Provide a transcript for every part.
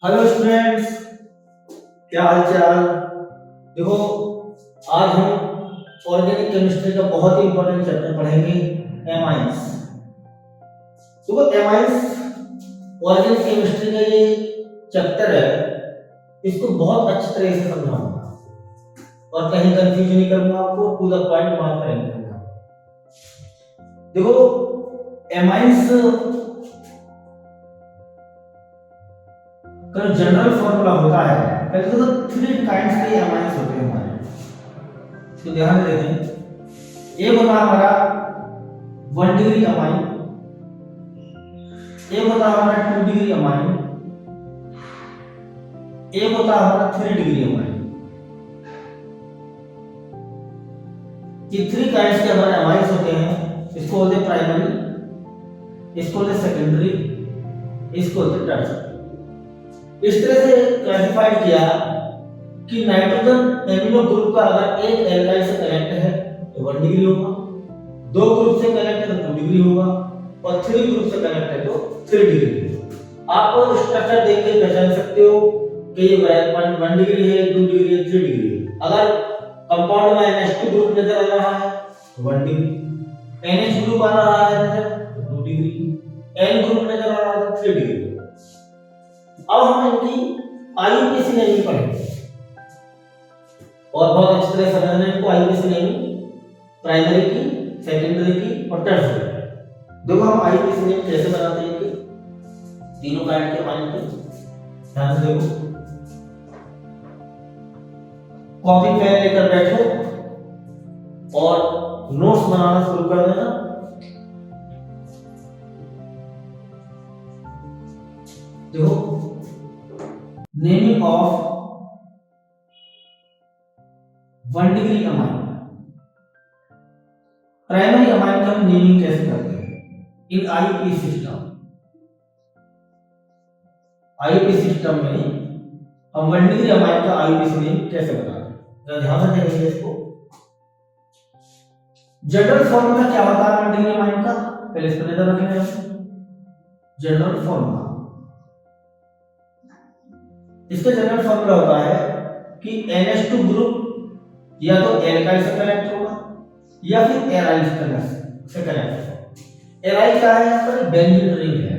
Hello students, क्या हाल चाल। देखो, आज हम ऑर्गेनिक केमिस्ट्री का बहुत ही इंपॉर्टेंट चैप्टर पढ़ेंगे, एमाइंस। देखो, एमाइंस ऑर्गेनिक केमिस्ट्री का ये चैप्टर है, इसको बहुत अच्छी तरह से समझाऊंगा और कहीं कंफ्यूजन नहीं करूंगा आपको, टू द पॉइंट बात करेंगे। देखो, एमाइंस का जनरल फॉर्मूला होता है, पहले तो 3 काइंड्स के एमाइंस होते हैं हमारे, तो ध्यान देते हैं। एक होता है हमारा 1 डिग्री अमाइन, एक होता है हमारा 2 डिग्री अमाइन, एक होता है हमारा 3 डिग्री अमाइन। ये 3 काइंड्स के हमारे अमाइंस होते हैं। इसको बोलते हैं प्राइमरी, इसको बोलते हैं सेकेंडरी, इसको बोलते हैं टर्शियरी। इस तरह से क्लासिफाइड किया कि नाइट्रोजन एमिनो ग्रुप का अगर एक एल्काइल से कनेक्ट है तो 1 डिग्री होगा, 2 ग्रुप से कनेक्ट है तो 2 डिग्री होगा, और 3 ग्रुप से कनेक्ट है तो 3 डिग्री। आप स्ट्रक्चर देख के पहचान सकते हो कि ये 1 डिग्री है, 2 डिग्री है, 3 डिग्री है। अगर कंपाउंड में NH2 ग्रुप नजर आ रहा है तो 1 डिग्री, NH ग्रुप आ रहा है नजर तो 2 डिग्री, N ग्रुप नजर आ रहा है तो 3 डिग्री। अब हम इनकी आईयूपीएसी नेमिंग पढ़ेंगे और बहुत अच्छी तरह समझना है इनको। आईयूपीएसी नेमिंग प्राइमरी की, सेकेंडरी की और टर्शियरी। देखो, हम आईयूपीएसी नेमिंग कैसे बनाते हैं इनके तीनों काइंड के अमाइन के। ध्यान से देखो, कॉपी पेन लेकर बैठो और नोट्स बनाना शुरू कर देना। देखो, naming of 1 degree amine. Primary amine का हम नेमिंग कैसे करते हैं इन आईयूपी सिस्टम। आईयूपी सिस्टम में हम 1 डिग्री अमाइन का आईयूपी नेम कैसे बनाते हैं, जरा ध्यान से देखिए इसको। जनरल फॉर्मूला क्या होता है 1 डिग्री अमाइन का, पहले इसको नजर रखना है। जनरल फॉर्मूला, इसका जनरल फॉर्मूला होता है कि NH2 ग्रुप या तो एल्काइल से कनेक्ट होगा या फिर एराइल से कनेक्ट होगा। एराइल क्या है, यहाँ पर बेंजीन रिंग है,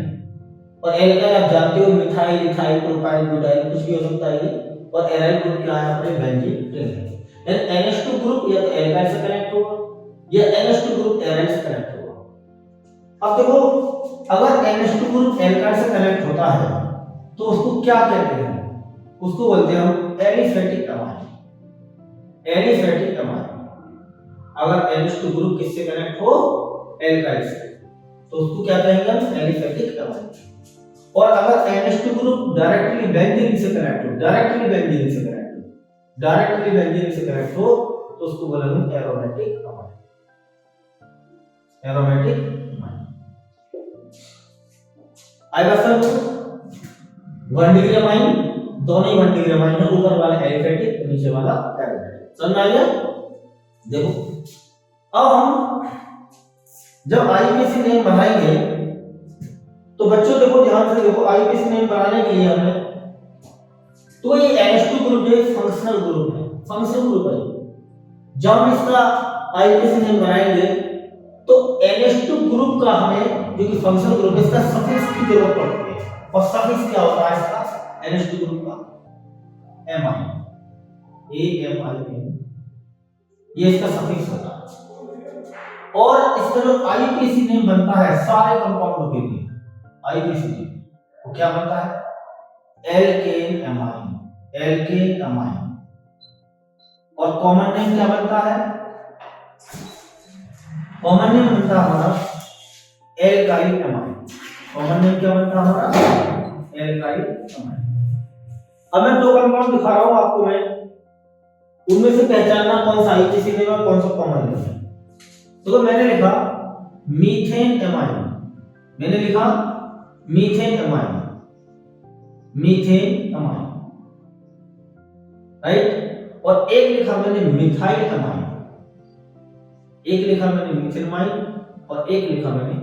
और एल्काइल आप जानते हो मिथाइल, इथाइल, प्रोपाइल, ब्यूटाइल कुछ भी हो सकता है ये, और एराइल ग्रुप क्या है, यहाँ पर बेंजीन रिंग है। NH2 ग्रुप या तो एल्काइल से कनेक्ट होगा या NH2 ग्रुप एराइल से कनेक्ट होगा। अब देखो, अगर NH2 ग्रुप एल्काइल से कनेक्ट होता है तो उसको क्या कहते हैं, उसको बोलते हैं हम एलिफेटिक अमाइन। एलिफेटिक अमाइन, अगर NH2 ग्रुप किससे कनेक्ट हो, एल्काइल से, तो उसको क्या कहेंगे हम, एलिफेटिक अमाइन। और अगर NH2 ग्रुप डायरेक्टली बेंजीन से कनेक्ट हो, डायरेक्टली बेंजीन से कनेक्ट हो तो उसको बोलेंगे एरोमेटिक अमाइन। एरोमेटिक अमाइन आएगा सर। 1 डिग्री अमाइन, दोनों ही 1 डिग्री अमाइन है, ऊपर वाला एलिफेटिक, नीचे वाला एरोमेटिक। समझ में आ गया। देखो, अब हम जब आईयूपीएसी नेम बनाएंगे तो बच्चों देखो, ध्यान से देखो, आईयूपीएसी नेम बनाने के लिए हमें, तो ये NH2 ग्रुप जो फंक्शनल ग्रुप है, फंक्शनल ग्रुप है। जब हम इसका आईयूपीएसी नेम बनाएंगे तो NH2 ग्रुप का हमें, जो कि फंक्शनल ग्रुप है, इसका सफिक्स की जरूरत पड़ती है। और सफिक्स क्या होता है इसका, NH2 ग्रुप का एमाइन, AMIN, ये इसका सफिक्स होता है। और इसका जो आईयूपीएसी नेम बनता है सारे कंपाउंडों के लिए, आईयूपीएसी नेम वो क्या बनता है, एल्केन अमाइन, एल्केन अमाइन। और कॉमन नेम क्या बनता है, कॉमन नेम बनता है हमारा एल्काइल अमाइन। कॉमन नेम क्या बनता है हमारा, एल्काइल अमाइन। अब मैं 2 कंपाउंड दिखा रहा हूं आपको, मैं उनमें से पहचानना कौन सा आईयूपीएसी नेम है, कौन सा कॉमन नेम है। तो मैंने लिखा मीथेन अमाइन, मैंने लिखा methane amine, methane amine, right. और एक लिखा मैंने मिथाइल अमाइन, एक लिखा मैंने मीथेन अमाइन और एक लिखा मैंने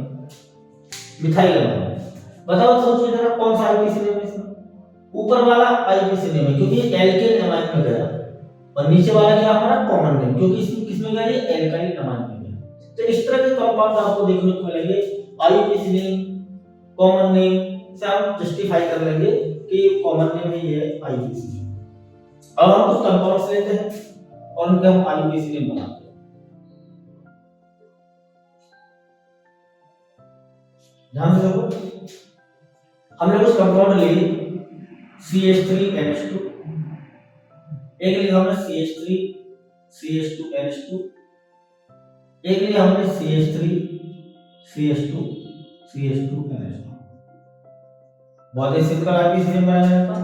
मिथाइल अमाइन। बताओ, सोचो जरा कौन सा आईयूपीएसी नेम है इसमें। ऊपर वाला आईपीसी नेम है क्योंकि ये एल्केन अमाइन में गया, और नीचे वाला क्या हमारा कॉमन नेम, क्योंकि इसमें किसमें गया, ये एल्काइल अमाइन में गया। तो इस तरह के कंपाउंड आपको देखने को मिलेंगे, आईपीसी नेम, कॉमन नेम से आप जस्टिफाई कर लेंगे कि ये कॉमन नेम है, ये आईपीसी नेम। अब हम कुछ कंपाउंड्स लेते हैं और उनके हम आईपीसी नेम बनाते हैं। ध्यान से देखो, हमने कुछ कंपाउंड लिए CH3NH2, एक लिया हमने CH3 CH2NH2, एक लिया हमने CH3 CH2 CH2NH2। बहुत ही सिंपल आईपीसी नेम बनाने का।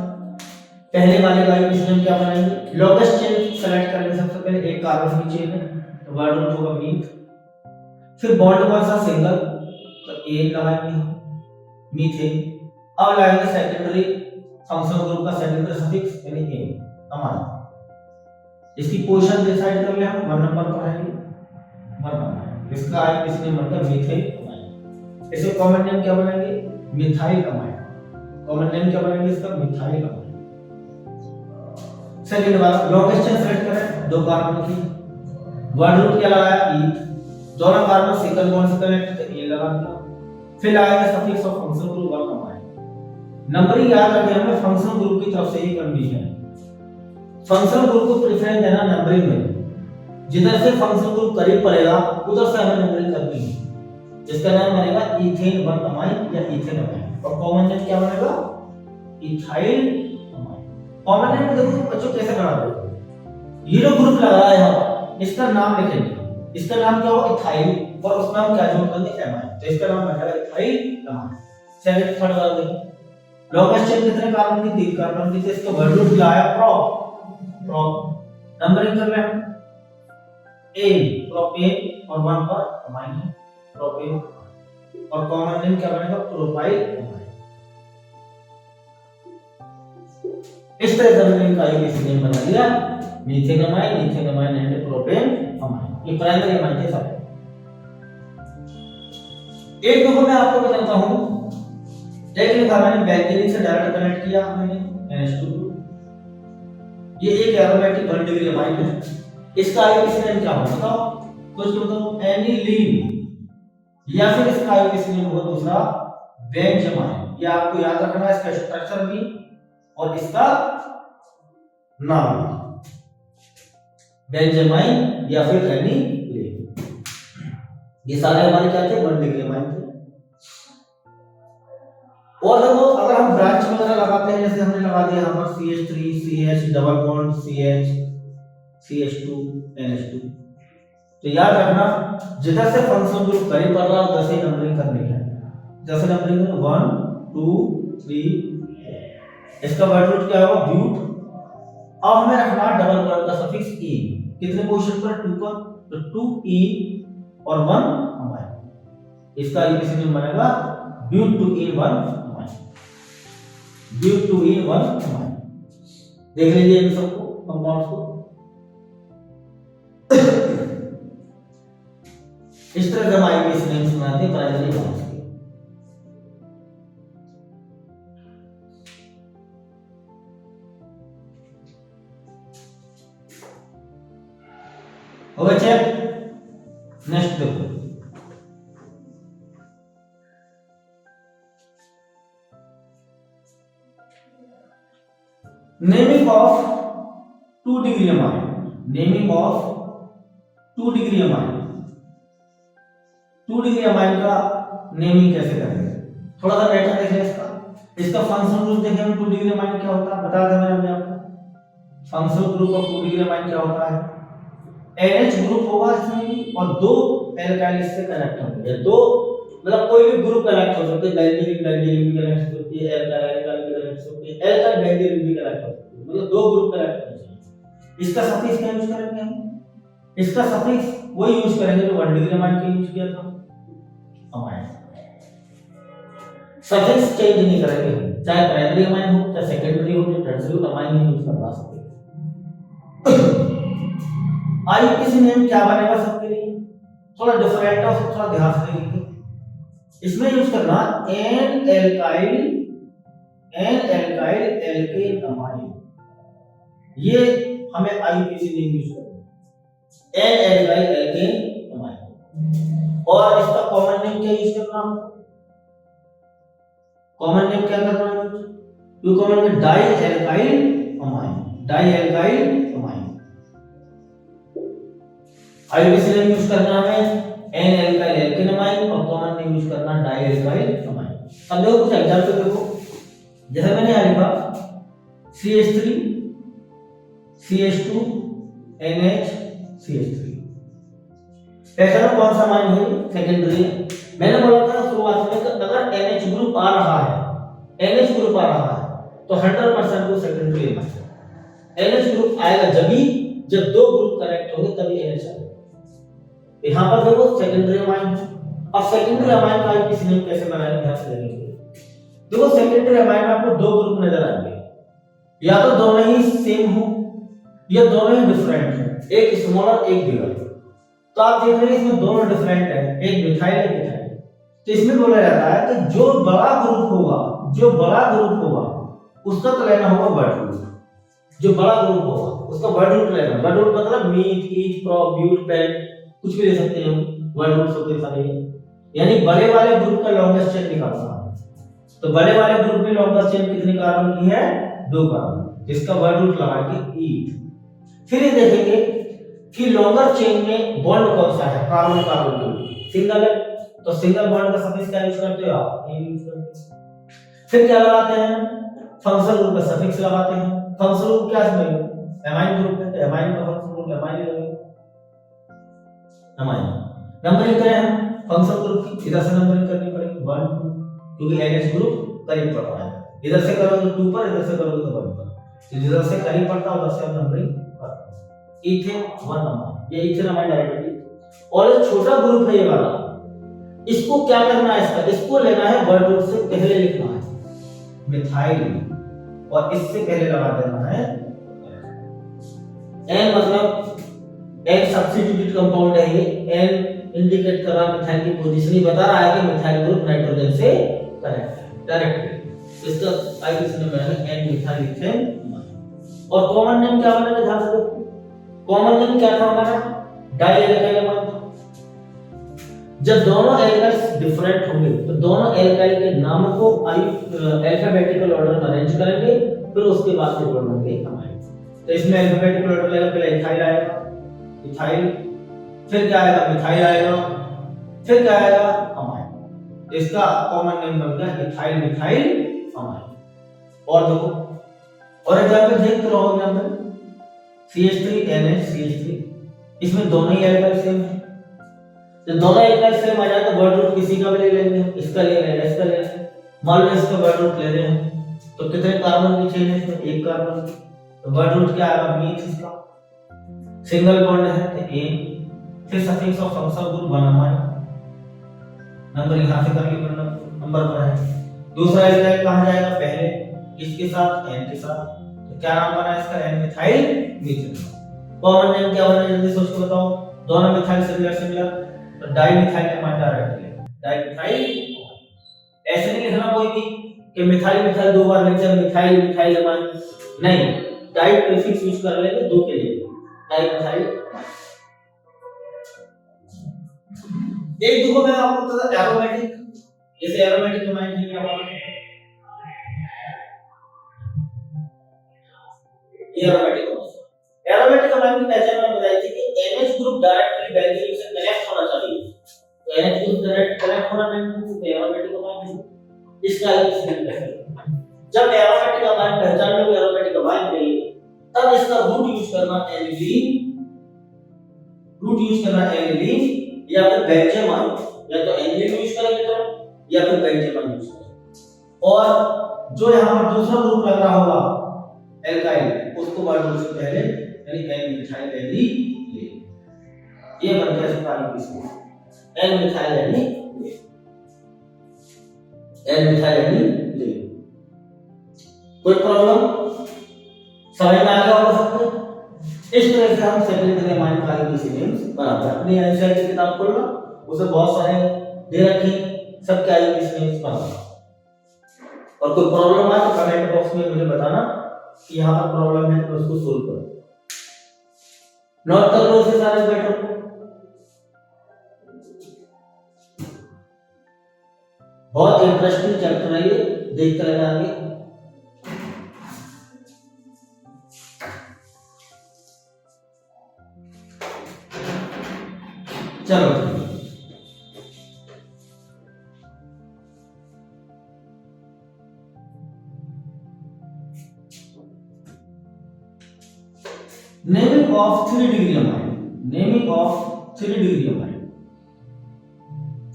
पहले वाले का आईपीसी नेम क्या बनाएंगे, लॉन्गेस्ट चेन सेलेक्ट करेंगे। सबसे पहले एक कार्बन की चेन है तो वर्ड रूट होगा मीथ, फिर बॉन्ड कौन सा, सिंगल, तो एक लगाएंगे हम मीथेन। अब लगाएंगे सेकेंडरी फंक्शनल ग्रुप का सेकेंडरी सफिक्स यानी ए, अमाइन। इसकी पोजीशन डिसाइड कर ले हम, 1 नंबर पर है, 1 नंबर। इसका आईपीसी नेम बनता है मीथाइल अमाइन। इसे कॉमन नेम क्या बनाएंगे, मिथाइल अमाइन। कॉमन नेम क्या बनाएंगे इसका, मिथाइल अमाइन। सेकंड वाला लॉन्गेस्ट चेन सेलेक्ट करें, 2 कार्बन की, वर्ड रूट क्या लगाया, ईथ, दोनों कार्बन सिंगल बॉन्ड से कनेक्ट तो ए लगा दिया। फिर लगाएंगे suffix of functional group 1 amine. Numbering याद रखें हमें फंक्शनल ग्रुप की तरफ से ही कंडीशन, फंक्शनल ग्रुप को प्रेफरेंस देना नंबरिंग में, जिधर से फंक्शनल ग्रुप करीब पड़ेगा उधर से हमें नंबरिंग करनी है। जिसका नाम बनेगा इथेन 1 अमाइन या इथेन अमाइन, और कॉमन नेम क्या बनेगा, इथाइल अमाइन। कॉमन नेम देखो बच्चों कैसे बनाते हैं, ये जो ग्रुप लगा है यहां पर, इसका नाम लिखेंगे, इसका नाम क्या होगा, इथाइल, और उसमें हम क्या जोड़ देंगे, अमाइन, तो इसका नाम बनेगा इथाइल अमाइन। सेकंड थर्ड वाला देखो, लॉन्गेस्ट चेन कितने कार्बन की, 3 कार्बन की, तो इसका वर्ड रूट लाया प्रोप, नंबरिंग कर रहे हैं ए, प्रोपेन, और 1 पर अमाइन है प्रोपेन, और कॉमन नेम क्या बनेगा, प्रोपाइल अमाइन। इस तरह से हमने इनका आईपीसी नेम बना दिया, methane amine and propane amine. ये प्राइमरी अमाइन है सब। एक दफा मैं आपको बताता हूं, एक लिखा मैंने बेंजीन से डायरेक्ट कनेक्ट किया मैंने NH2, ये एक एरोमेटिक 1 डिग्री अमाइन है। इसका आईपीसी नेम क्या होगा बताओ, कुछ बताओ, एनिलीन, या फिर इसका आईपीसी नेम होगा दूसरा बेंजामाइन। ये आपको याद रखना है, इसका स्ट्रक्चर भी और इसका नाम भी, बेंजामाइन या फिर एनिलीन। ये सारे हमारे क्या थे, 1 डिग्री अमाइन थे। और देखो अगर हम ब्रांच वगैरह लगाते हैं, जैसे हमने लगा दिया यहां पर CH3 CH double bond CH CH2 NH2, तो याद रखना जिधर से फंक्शनल ग्रुप करीब पड़ रहा है उधर से नंबरिंग करनी है। जैसे नंबरिंग है 1 2 3, इसका वर्ड रूट क्या होगा, ब्यूट। अब हमें रखना डबल बॉन्ड का सफिक्स e, कितने पोजीशन पर, 2 पर, तो 2e और 1 अमाइन। इसका आईपीसी नेम बनेगा ब्यूट 2e 1 ब्यूट 2e 1 अमाइन। देख लीजिए इन सबको कंपाउंड्स को। इस तरह से हम आईपीसी नेम्स बनाते हैं प्राइमरी कंपाउंड्स के। हो गया चेक। नेक्स्ट देखो, naming of 2 degree amine, naming of 2 degree amine. 2 degree amine का नेमिंग कैसे करेंगे, थोड़ा सा पैटर्न देखें इसका। इसका फंक्शनल ग्रुप देखें हम, 2 डिग्री अमाइन क्या होता है बता दें मैंने आपको। Functional group of 2 degree amine क्या होता है, NH ग्रुप होगा इसमें भी, और 2 एल्काइल इससे कनेक्ट होंगे, या 2 मतलब कोई भी ग्रुप कनेक्ट हो सकते हैं, बेंजीन भी कनेक्ट हो सकती है, एल्काइल भी कनेक्ट हो सकती है, एल्काइल बेंजीन भी कनेक्ट हो सकती है, मतलब 2 ग्रुप कनेक्ट हो सकते हैं। इसका सफिक्स क्या यूज करेंगे हम, इसका सफिक्स वही यूज करेंगे जो 1 डिग्री अमाइन का यूज किया था, अमाइन। सफिक्स चेंज नहीं करेंगे हम, चाहे प्राइमरी अमाइन हो चाहे सेकेंडरी हो चाहे टर्शियरी हो, अमाइन ही यूज करवा सकते हैं। आईपीसी नेम क्या बनेगा सबके लिए, थोड़ा डिफरेंट है, उसको थोड़ा ध्यान से देखिए। इसमें यूज करना N alkyl N alkyl alkane amine, ये हमें आईयूपीएसी नेम यूज करना है, एन एल्काइल एल्केन अमाइन। और इसका कॉमन नेम क्या यूज करना है, कॉमन नेम क्या करना है, तो common name di alkyl amine, di alkyl amine. IUPAC name use करना है एन एल्काइल एल्केन अमाइन और कॉमन नेम यूज करना डाई एल्काइल अमाइन। अब देखो कुछ एग्जांपल देखो, जैसे मैंने यहां लिखा CH3 CH2 NH CH3, ऐसा ना कौन सा अमाइन है, सेकेंडरी है। मैंने बोला था शुरुआत में कि अगर NH ग्रुप आ रहा है, NH ग्रुप आ रहा है तो 100% वो सेकेंडरी अमाइन है। NH ग्रुप आएगा जब दो ग्रुप कनेक्ट होंगे तभी NH आएगा। यहां पर देखो सेकेंडरी अमाइन है। अब सेकेंडरी अमाइन का किसी नेम कैसे बनाएंगे, ध्यान से देखेंगे। देखो सेकेंडरी अमाइन में आपको दो ग्रुप नजर आएंगे, या तो दोनों ही सेम हो या दोनों ही डिफरेंट हो, एक स्मॉलर एक बिगर। तो आप देख रहे हैं इसमें दोनों डिफरेंट है, एक मिथाइल एक इथाइल। तो इसमें बोला जाता है कि जो बड़ा ग्रुप होगा उसका तो लेना होगा वर्ड रूट, जो बड़ा ग्रुप होगा उसका वर्ड रूट लेना। वर्ड रूट मतलब मीथ ईथ प्रोप ब्यूट पेन कुछ भी ले सकते हैं हम, वर्ड रूट होते सारे, यानी बड़े वाले ग्रुप का लॉन्गेस्ट चेन निकालना है। तो बड़े वाले ग्रुप में लॉन्गेस्ट चेन कितने कार्बन की है, 2 कार्बन, जिसका वर्ड रूट लगाएंगे ईथ। फिर ये देखेंगे कि लॉन्गर चेन में बॉन्ड कौन सा है, कार्बन कार्बन के सिंगल है, तो सिंगल बॉन्ड का सफिक्स क्या यूज करते हो आप, ए यूज करते हैं। फिर क्या लगाते हैं, फंक्शनल ग्रुप का सफिक्स लगाते हैं। फंक्शनल ग्रुप क्या है, एमाइन ग्रुप है, तो एमाइन का फंक्शनल ग्रुप एमाइन लगेगा, एमाइन। नंबरिंग करें हम फंक्शनल ग्रुप की, इधर से नंबरिंग करनी पड़ेगी 1 2, क्योंकि NH ग्रुप करीब पड़ रहा है, इधर से करोगे तो 2 पर, इधर से करोगे तो 1 पर, तो जिधर से करीब पड़ता है उधर से हम नंबरिंग करते हैं। इथेन 1 अमाइन, ये इथेन अमाइन डायरेक्टली। और ये छोटा ग्रुप है ये वाला, इसको क्या करना है, इसको लेना है वर्ड रूट से पहले लिखना है मिथाइल, और इससे पहले लगा देना है N, मतलब N सब्स्टिट्यूटेड कंपाउंड है ये, N इंडिकेट कर रहा है मिथाइल की पोजीशन, ही बता रहा है कि मिथाइल ग्रुप नाइट्रोजन से कनेक्ट है डायरेक्टली। इसका आईयूपीएसी नेम है N मिथाइल इथेन। और कॉमन नेम क्या बनेगा, ध्यान से देखो, कॉमन नेम क्या था हमारा, डाई एल्काइल अमाइन। जब दोनों एल्काइल्स डिफरेंट होंगे तो दोनों एल्काइल के नामों को अल्फाबेटिकल ऑर्डर में अरेंज करेंगे, फिर उसके बाद से जोड़ देंगे अमाइन। तो इसमें अल्फाबेटिकल ऑर्डर लगेगा, पहले इथाइल आएगा, इथाइल, फिर क्या आएगा, मिथाइल आएगा, फिर क्या आएगा, अमाइन। इसका कॉमन नेम बन गया इथाइल मिथाइल अमाइन। और देखो और एग्जांपल देखते रहो, एग्जांपल CH3 NH CH3, इसमें दोनों ही एल्काइल सेम है। तो दोनों एल्काइल सेम आ जाए तो वर्ड रूट किसी का भी ले लेंगे, इसका ले लेंगे, इसका ले लेंगे। मान लो इसका वर्ड रूट ले रहे हैं तो कितने कार्बन की चेन है इसमें, 1 कार्बन। तो वर्ड रूट क्या आएगा, मीथ, इसका सिंगल बॉन्ड है तो A, फिर suffix of functional group 1 amine, number यहां से कर लिए, नंबर पर है। दूसरा एल्काइल कहां जाएगा, पहले किसके साथ, N के साथ, तो क्या नाम बना इसका, N methyl methane. Common name क्या बना, जल्दी सोच के बताओ, दोनों मिथाइल सिमिलर, तो di methyl amine directly, di methyl. ऐसे नहीं लिखना कोई भी कि मिथाइल मिथाइल 2 बार लिख दिया, मिथाइल मिथाइल अमाइन, नहीं, डाई प्रीफिक्स यूज कर लेंगे 2 के लिए, डाई मिथाइल। एक देखो मैं आपको बता एरोमेटिक, जैसे एरोमेटिक अमाइन है क्या बात है, ये एरोमेटिक अमाइन की पहचान मैंने बताई थी कि NH ग्रुप डायरेक्टली बेंजीन से कनेक्ट होना चाहिए। तो NH ग्रुप डायरेक्ट कनेक्ट होना नहीं तो एरोमेटिक अमाइन है, इसका आईयूपीएसी नेम है। जब एरोमेटिक अमाइन पहचान लो एरोमेटिक अमाइन है, तब इसका रूट यूज करना एनिलीन, रूट यूज करना एनिलीन या फिर बेंजीन, या तो एनिलीन यूज करेंगे तो, या फिर बेंजीन यूज करेंगे। और जो यहां पर दूसरा ग्रुप लग रहा होगा एल्काइल, उसको वर्ड रूट से पहले यानी N मिथाइल एनिलीन, ये बन गया इसका IUPAC, N methyl aniline, N methyl aniline. कोई प्रॉब्लम समझ में आ गया होगा सबको? इस तरह से हम सेकेंडरी अमाइन का आईयूपीएसी नेम्स बनाते हैं। अपनी एनसीईआरटी की किताब खोलना, उसे बहुत सारे दे रखे, सबके आईयूपीएसी नेम्स बनाना। और कोई प्रॉब्लम आए तो कमेंट बॉक्स में मुझे बताना कि यहाँ पर प्रॉब्लम है तो उसको सोल्व करो। नोट कर लो इसे सारे पैटर्न को। बहुत इंटरेस्टिंग चैप्टर है ये, देखते रहना आगे। चलो naming of 3 degree amine, naming of 3 degree amine.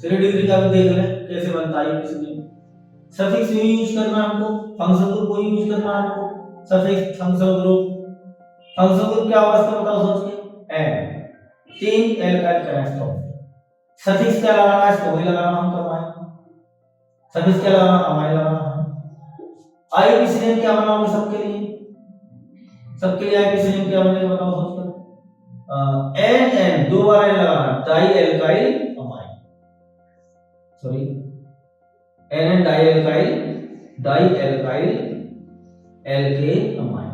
3 degree का भी देख ले कैसे बनता है इसमें। सफिक्स यूज करना हमको, फंक्शन ग्रुप को यूज करना हमको। सफिक्स फंक्शन ग्रुप क्या होगा इसका बताओ सोच के। एंड 3 एल्काइल कनेक्ट हो। सफिक्स क्या लगाना है इसको, वही लगाना हम करवाएं। सफिक्स क्या लगाना, अमाइन लगाना है। आईपीसी नेम क्या बनाओगे सबके लिए, सबके लिए आईपीसी नेम क्या बनेगा बताओ सोच कर। एन दो बार एन लगाना, di alkyl amine, sorry N di alkyl alkane amine,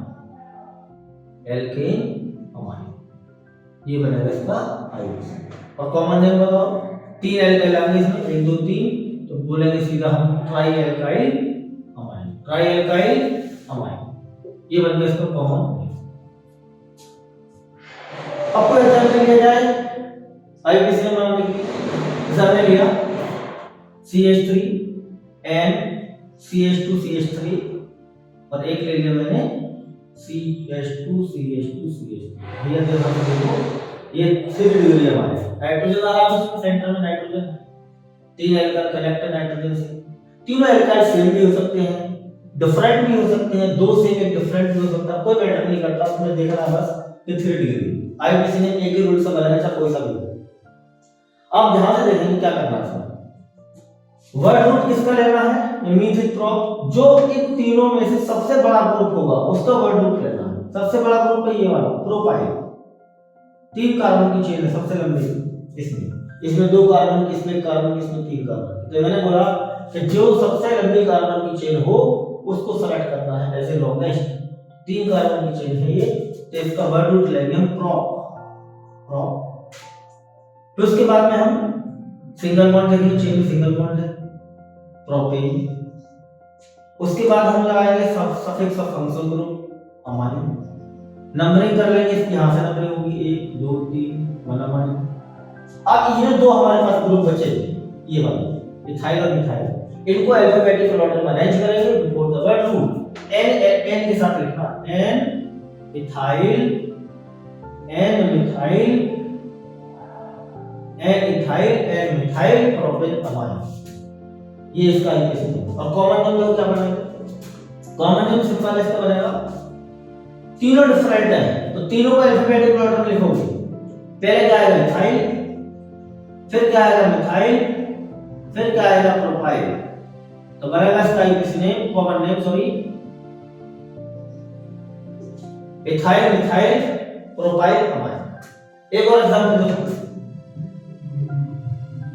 ये बनेगा इसका आईपीसी। और कॉमन नेम बताओ, 3 एल्काइल आएंगे इसमें, 1 2 3, तो बोलेंगे सीधा हम ट्राई एल्काइल अमाइन, ये बन गया इसका कॉमन। अब कोई एग्जांपल लिया जाए आईपीसी नेम बनाने के लिए। जैसे हमने लिया CH3 N CH2 CH3 और एक ले लिया मैंने CH2 भैया देखो ये 3 डिग्री है हमारे। नाइट्रोजन आ रहा है सेंटर में, नाइट्रोजन 3 एल्काइल कनेक्टेड नाइट्रोजन से। तीनों एल्काइल सेम भी हो सकते हैं, डिफरेंट भी हो सकते हैं, 2 से एक डिफरेंट भी हो सकता है, कोई मैटर नहीं करता, उसमें देखना बस कि 3 डिग्री। आईपीसी ने एक ही रूल से बनाया, चाहे कोई सा भी हो। अब ध्यान से देखेंगे क्या करना है। वर्ड रूट किसका लेना है, मीथेट्रोप, जो इन तीनों में से सबसे बड़ा ग्रुप होगा उसका वर्ड रूट लेना है। सबसे बड़ा ग्रुप है ये वाला प्रोपाइल, 3 कार्बन की चेन है सबसे लंबी, इसमें 2 कार्बन की, इसमें कार्बन की, इसमें 3 कार्बन। तो मैंने बोला कि जो सबसे लंबी कार्बन की चेन हो उसको सेलेक्ट करना है एज ए लॉन्गेस्ट। 3 कार्बन की चेन है ये, तो इसका वर्ड रूट लेंगे हम प्रोप। फिर उसके बाद में हम सिंगल बॉन्ड देखेंगे, चेन में सिंगल बॉन्ड है प्रोपेन। उसके बाद हम लगाएंगे suffix of function group amine. Numbering कर लेंगे, इसकी यहां से नंबरिंग होगी 1 2 3 1 अमाइन। अब ये 2 हमारे पास ग्रुप बचे, ये वाले इथाइल और मिथाइल, इनको अल्फाबेटिकल ऑर्डर में अरेंज करेंगे before the word root. N के साथ लिखना, N ethyl N methyl propane amine, ये इसका आईपीसी है। और कॉमन नेम लोग क्या बनाएंगे, कॉमन नेम सिंपल इसका बनेगा, तीनों डिफरेंट है तो तीनों को अल्फाबेटिकल ऑर्डर में लिखोगे। पहले क्या आएगा इथाइल, फिर क्या आएगा मिथाइल, फिर क्या आएगा प्रोपाइल, तो बनेगा इसका IPC name, common name sorry, ethyl methyl propyl amine. एक और एग्जांपल देखो,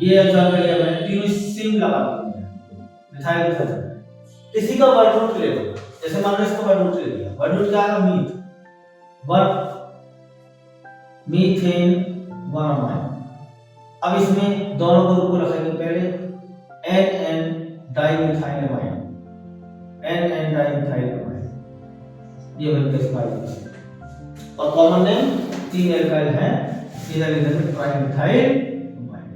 ये एग्जांपल लिया मैंने, तीनों सिम लगा दिए मिथाइल मिथाइल। इसी का वर्ड रूट ले लो, जैसे मान लो इसका वर्ड रूट ले लिया, वर्ड रूट क्या है मीथ, मीथेन 1 अमाइन। अब इसमें दोनों ग्रुप को रखेंगे, पहले N dimethyl amine, N dimethyl amine, ये बनकर इसका आईपीसी। और कॉमन नेम 3 एल्काइल है, सीधा लिख देंगे ट्राइमिथाइल अमाइन।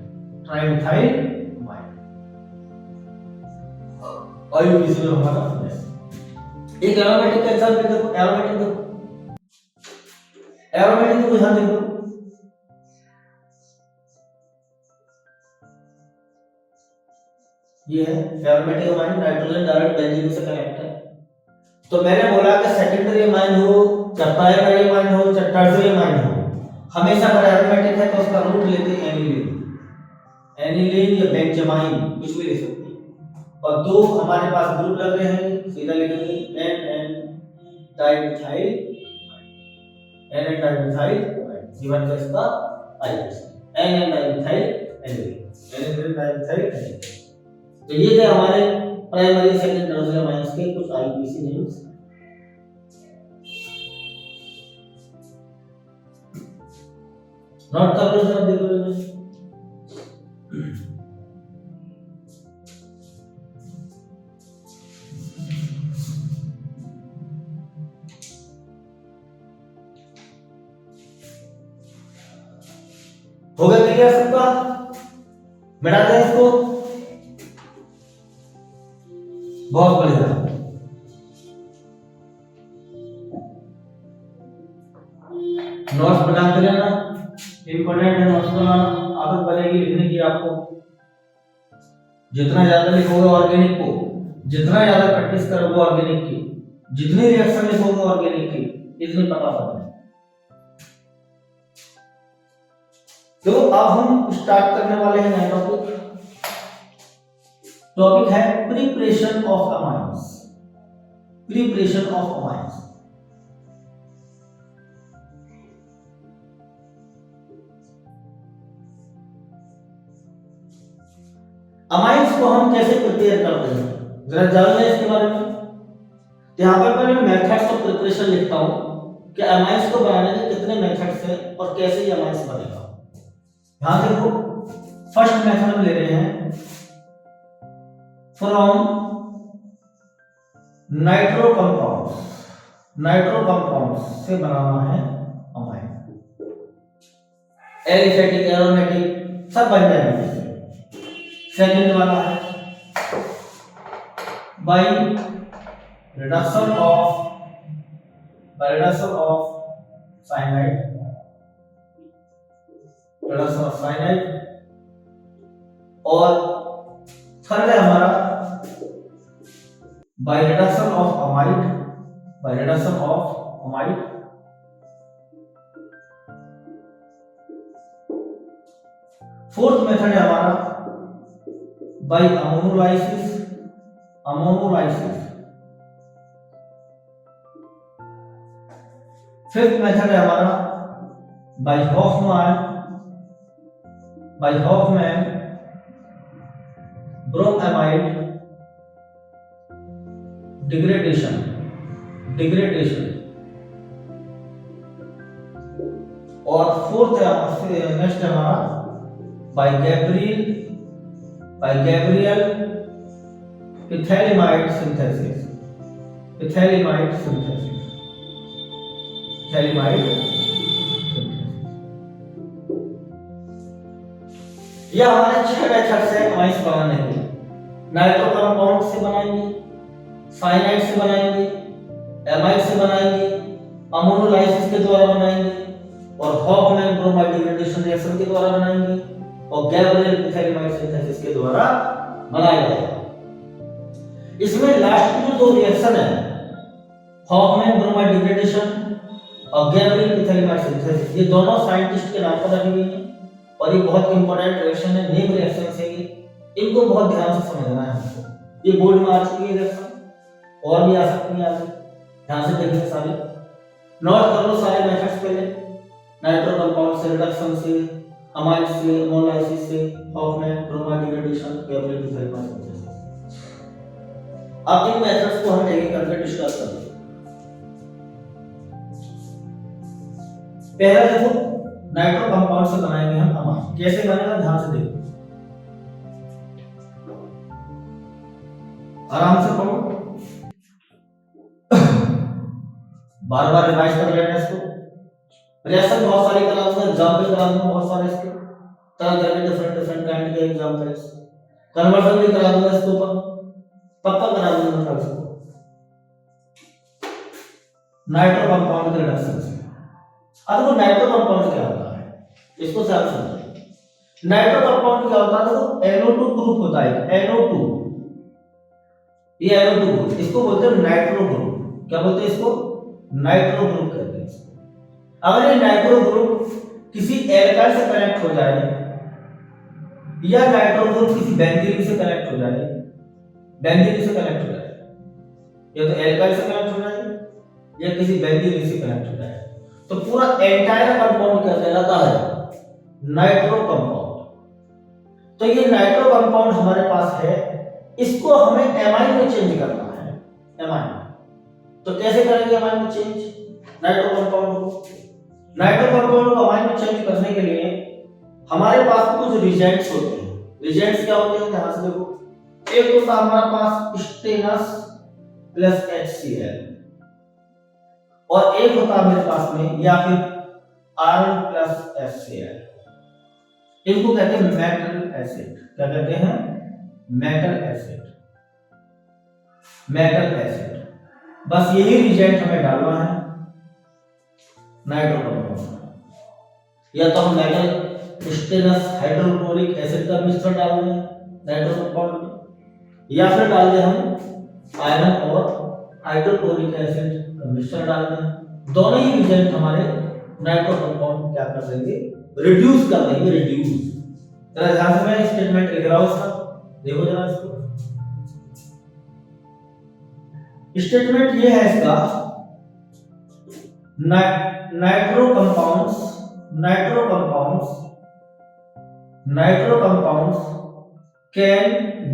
आईपीसी में हमारा एक एरोमेटिक का एग्जांपल देखो, एरोमेटिक को ध्यान देखो, ये है aromatic amine, nitrogen direct benzene से कनेक्ट है। तो मैंने बोला कि सेकेंडरी अमाइन हो, चाहे प्राइमरी अमाइन हो, चाहे टर्शियरी अमाइन हो, हमेशा अगर एरोमेटिक है तो उसका रूट लेते हैं एनिलीन या बेंजामाइन, कुछ भी ले सकते हैं। और 2 हमारे पास ग्रुप लग रहे हैं, सीधा लिखेंगे एन डाइमिथाइल, जीवन का इसका आईपीसी एन डाइमिथाइल एनिलीन। तो ये थे हमारे प्राइमरी सेकेंडरी टर्शियरी अमाइंस के कुछ आईपीसी नेम्स। नोट कर लो जरा, देखो हो गया क्लियर सबका? मिटा दें इसको, बहुत बढ़िया। नोट्स बनाते रहना, इंपॉर्टेंट है नोट्स बनाना, आदत बनेगी लिखने की आपको। जितना ज्यादा लिखोगे ऑर्गेनिक को, जितना ज्यादा प्रैक्टिस करोगे ऑर्गेनिक की, जितनी रिएक्शन लिखोगे ऑर्गेनिक की, इतनी पता पड़ेगा। तो अब हम स्टार्ट करने वाले हैं नया टॉपिक। टॉपिक है preparation of amines. Preparation of amines. Amines को हम कैसे प्रिपेयर करते हैं जरा जान लें इसके बारे में। तो यहाँ पर मैं मेथड्स ऑफ प्रिपरेशन लिखता हूं कि अमाइंस को बनाने के कितने मेथड्स हैं और कैसे ये अमाइंस बनेगा। यहां देखो, फर्स्ट मेथड हम ले रहे हैं from nitro compounds. Nitro compounds से बनाना है अमाइन। एलिफेटिक, एरोमेटिक सब बन जाएंगे। सेकंड वाला है by reduction of cyanide. Reduction of cyanide. और थर्ड है हमारा by reduction of amide. By reduction of amide. Fourth method है हमारा by ammonolysis. Ammonolysis. Fifth method है हमारा by Hoffmann. By Hoffmann bromide degradation. Degradation. और फोर्थ है next है हमारा by Gabriel phthalimide synthesis. Phthalimide synthesis. Phthalimide synthesis. यह हमारे 6 मेथड से अमाइंस बनाने के। नाइट्रो कंपाउंड से बनाएंगे, साइनाइड से बनाएंगे, एमाइड से बनाएंगे, अमोनोलाइसिस के द्वारा बनाएंगे और हॉफमैन ब्रोमाइड डिग्रेडेशन रिएक्शन के द्वारा बनाएंगे और गैब्रियल इथैलिमाइड सिंथेसिस के द्वारा बनाया जाएगा। इसमें लास्ट में जो दो रिएक्शन है, हॉफमैन ब्रोमाइड डिग्रेडेशन और गैब्रियल इथैलिमाइड सिंथेसिस, ये दोनों साइंटिस्ट के नाम पर रखी हुई है और ये बहुत इंपॉर्टेंट रिएक्शन है, नेम रिएक्शन है ये। इनको बहुत ध्यान से समझना है हमको। ये बोर्ड में आ चुकी है रिएक्शन, और भी आ सकती है आगे, ध्यान से देखिए सारे। नोट कर लो सारे मेथड्स पहले। नाइट्रो कंपाउंड से, रिडक्शन से, अमाइड से, अमोनोलाइसिस से, Hoffmann bromide degradation, Gabriel phthalimide synthesis. अब इन मेथड्स को हम एक करके डिस्कस करेंगे। पहला देखो, नाइट्रो कंपाउंड से बनाएंगे हम अमाइन। कैसे बनेगा ध्यान से देखो, आराम से पढ़ो, बार बार रिवाइज कर लेना इसको। रिएक्शन बहुत सारी करा दूंगा, एग्जांपल करा दूंगा बहुत सारे इसके, तरह तरह के डिफरेंट काइंड के एग्जांपल्स। कन्वर्जन भी करा दूंगा इसके ऊपर, पक्का करा दूंगा कल से। नाइट्रो कंपाउंड के रिडक्शन से। अब वो नाइट्रो कंपाउंड क्या होता है इसको ध्यान से समझिए। नाइट्रो कंपाउंड क्या होता है, तो NO2 ग्रुप होता है, NO2। ये NO2 ग्रुप, इसको बोलते हैं नाइट्रो ग्रुप। क्या बोलते हैं इसको? नाइट्रो ग्रुप कहते हैं इसको। अगर ये नाइट्रो ग्रुप किसी एल्काइल से कनेक्ट हो जाए या नाइट्रो ग्रुप किसी बेंजीन से कनेक्ट हो जाए, बेंजीन से कनेक्ट हो जाए, या तो एल्काइल से कनेक्ट हो जाए या किसी बेंजीन से कनेक्ट हो जाए, तो पूरा एंटायर कंपाउंड क्या कहलाता है? Nitro compound. तो ये नाइट्रो कंपाउंड हमारे पास है इसको हमें एमाइन में चेंज करना है, एमाइन। तो कैसे करेंगे एमाइन में चेंज नाइट्रो कंपाउंड को? नाइट्रो कंपाउंड को एमाइन में चेंज करने के लिए हमारे पास कुछ रिजेंट्स होते हैं। रिजेंट्स क्या होते हैं, ध्यान से देखो। एक होता है हमारा पास स्टेनस प्लस HCl, और एक होता है मेरे पास में या फिर आयरन प्लस HCl। इनको कहते हैं मेटल एसिड। क्या कहते हैं? Metal acid. Metal acid. बस यही रिजेंट हमें डालना है नाइट्रो कंपाउंड। या तो हम मेटल स्टेनस हाइड्रोक्लोरिक एसिड का मिश्रण डाल दें नाइट्रो कंपाउंड में, या फिर डाल दें हम आयरन और हाइड्रोक्लोरिक एसिड का मिश्रण डाल दें। दोनों ही रिजेंट हमारे नाइट्रो कंपाउंड क्या कर देंगे? रिड्यूस कर देंगे, रिड्यूस। जरा ध्यान से मैं स्टेटमेंट लिख रहा हूं इसका, देखो जरा इसको। स्टेटमेंट ये है इसका, nitro compounds can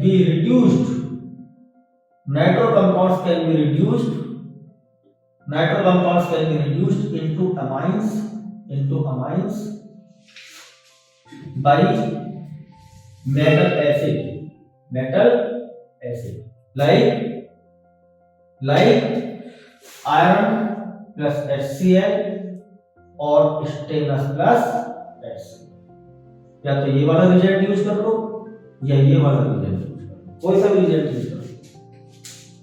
be reduced nitro compounds can be reduced into amines by metal acid like iron plus HCl और स्टेनस प्लस HCl। या तो ये वाला रिजेंट यूज कर लो या ये वाला रिजेंट यूज कर लो, कोई सा भी रिजेंट यूज कर लो।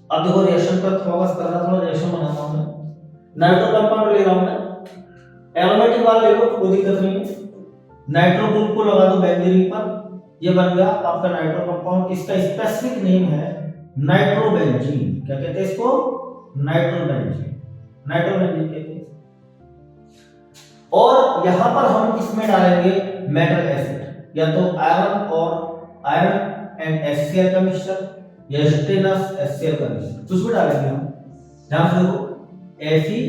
अब देखो रिएक्शन पर फोकस करना, थोड़ा रिएक्शन बनाना हूं मैं। नाइट्रो कंपाउंड ले रहा हूं मैं, एरोमेटिक वाला ले लो, कोई दिक्कत नहीं है। नाइट्रो ग्रुप को लगा दो बेंजीन पर, ये बन गया आपका नाइट्रो कंपाउंड। इसका स्पेसिफिक नेम है नाइट्रोबेंजीन। क्या कहते हैं इसको? नाइट्रोबेंजीन कहते हैं। और यहां पर हम इसमें डालेंगे मेटल एसिड, या तो आयरन एंड HCl का मिक्सचर या स्टेनस HCl का मिक्सचर, तो उसमें डालेंगे हम। ध्यान से देखो, Fe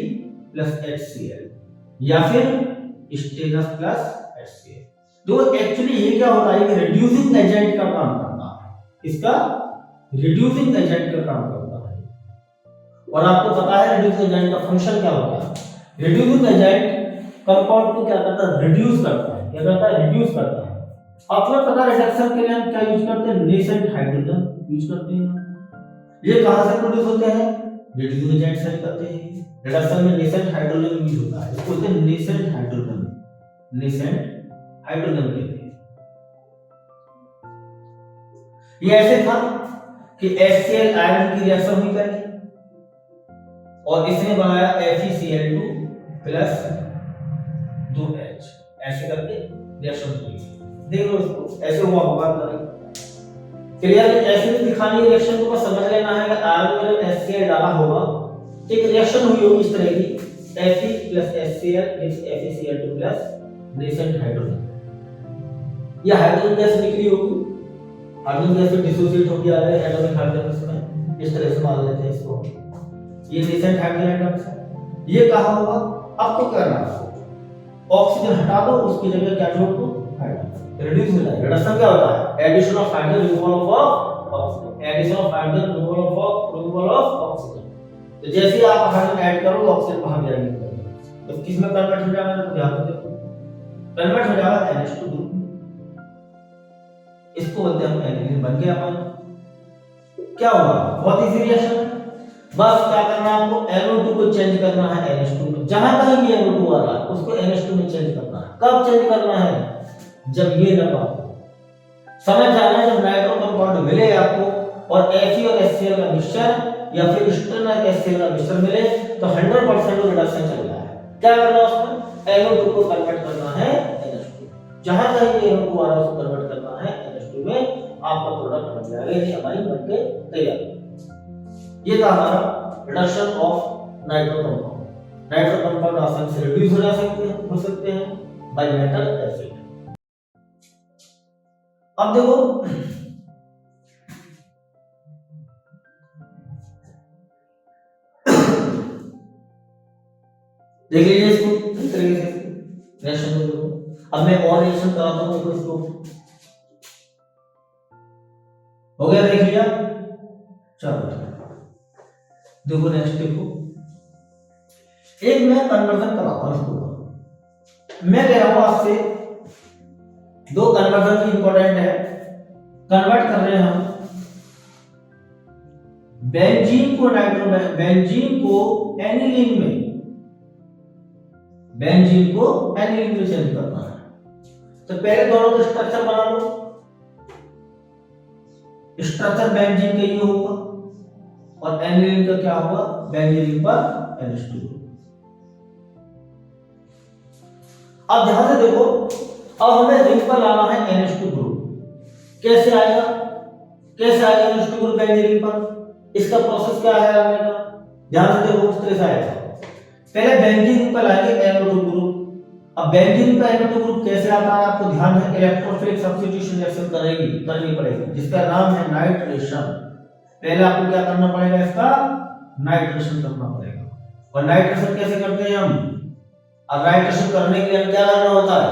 प्लस HCl या फिर स्टेनस प्लस HCl। तो एक्चुअली ये क्या होता है कि रिड्यूसिंग एजेंट का काम करता है, इसका रिड्यूसिंग एजेंट का काम करता है। और आपको पता है रिड्यूसिंग एजेंट का फंक्शन क्या होता है। रिड्यूसिंग एजेंट कंपाउंड को क्या करता है? रिड्यूस करता है। क्या करता है? रिड्यूस करता है। आपको पता है रिडक्शन के लिए हम क्या यूज करते हैं? नेसेंट हाइड्रोजन यूज करते हैं। ये कहां से प्रोड्यूस होते हैं? रिड्यूसिंग एजेंट से करते हैं। रिडक्शन में नेसेंट हाइड्रोजन यूज होता है, इसको बोलते हैं नेसेंट हाइड्रोजन कहते हैं। ये ऐसे था कि HCl आयरन की रिएक्शन हुई पहले और इसने बनाया FeCl2 प्लस 2H, ऐसे करके रिएक्शन हुई। देख लो इसको, ऐसे हुआ होगा क्लियर। ऐसे भी दिखानी है रिएक्शन को, बस समझ लेना है कि आयरन में HCl डाला होगा, एक रिएक्शन हुई होगी इस तरह की, Fe plus HCl gives FeCl2 plus nascent hydrogen. ये हाइड्रोजन गैस निकली होगी, हाइड्रोजन गैस से डिसोसिएट हो गया है एटॉमिक हाइड्रोजन में, इस तरह से मान लेते हैं इसको। ये नेसेंट हाइड्रोजन एटम्स है। ये कहा होगा, आपको क्या करना है? ऑक्सीजन हटा दो, उसकी जगह क्या जोड़ दो? हाइड्रोजन। रिड्यूस हो जाएगा। रिडक्शन क्या होता है? Addition of hydrogen, removal of oxygen. Addition of hydrogen, removal of oxygen. तो जैसे ही आप हाइड्रोजन ऐड करोगे ऑक्सीजन बाहर जाएगी, तो किस में कन्वर्ट हो जाएगा? तो ध्यान से देखो, कन्वर्ट हो जाएगा NH2 ग्रुप में। इसको बोलते हैं हम एल्कीन, बन गया अपन। क्या हुआ? बहुत इजी रिएक्शन है। बस क्या करना है आपको? NO2 को चेंज करना है NH2 में। जहां कहीं भी NO2 आ रहा है उसको NH2 में चेंज करना है। कब चेंज करना है? जब ये लगा समझ जाना है, जब नाइट्रो कंपाउंड मिले आपको और Fe और HCl का मिक्सचर या फिर स्टेनस HCl का मिक्सचर मिले, तो 100% रिडक्शन चल रहा है। क्या करना है उसमें? NO2 को कन्वर्ट करना है NH2। जहां कहीं भी NO2 आ रहा है उसको कन्वर्ट करना है NH2 में, आपका प्रोडक्ट बन जाएगा। ये अमाइन बनके तैयार। ये था हमारा reduction of nitro compound. Nitro compound आसानी से रिड्यूस हो सकते हैं बाय मेटल एसिड। अब देखो, देख लीजिए इसको इस तरीके से रिएक्शन को देखो। अब मैं और रिएक्शन कराता हूं, देखो इसको। हो गया, देख लिया। चलो देखो नेक्स्ट देखो, एक मैं कन्वर्जन कराता हूं इसको। मैं कह रहा हूं आपसे दो कन्वर्जन की इंपॉर्टेंट है। कन्वर्ट कर रहे हैं हम बेंजीन को बेंजीन को एनिलीन में, बेंजीन को एनिलीन में चेंज करना है। तो पहले दोनों का स्ट्रक्चर बना लो। स्ट्रक्चर बेंजीन का ये होगा और एनिलीन का क्या होगा, बेंजीन पर NH2। अब ध्यान से देखो, अब हमें रिंग पर लाना है NH2 ग्रुप। कैसे आएगा, कैसे आएगा NH2 ग्रुप बेंजीन पर, इसका प्रोसेस क्या है लाने का, ध्यान से देखो उस तरह से आएगा। पहले बेंजीन पर लाएंगे NO2 ग्रुप। अब बेंजीन पर NO2 ग्रुप कैसे आता है आपको ध्यान है, इलेक्ट्रोफिलिक सब्स्टिट्यूशन रिएक्शन करनी पड़ेगी जिसका नाम है नाइट्रेशन। पहले आपको क्या करना पड़ेगा, इसका नाइट्रेशन करना पड़ेगा। और नाइट्रेशन कैसे करते हैं हम, अब नाइट्रेशन करने के लिए क्या करना होता है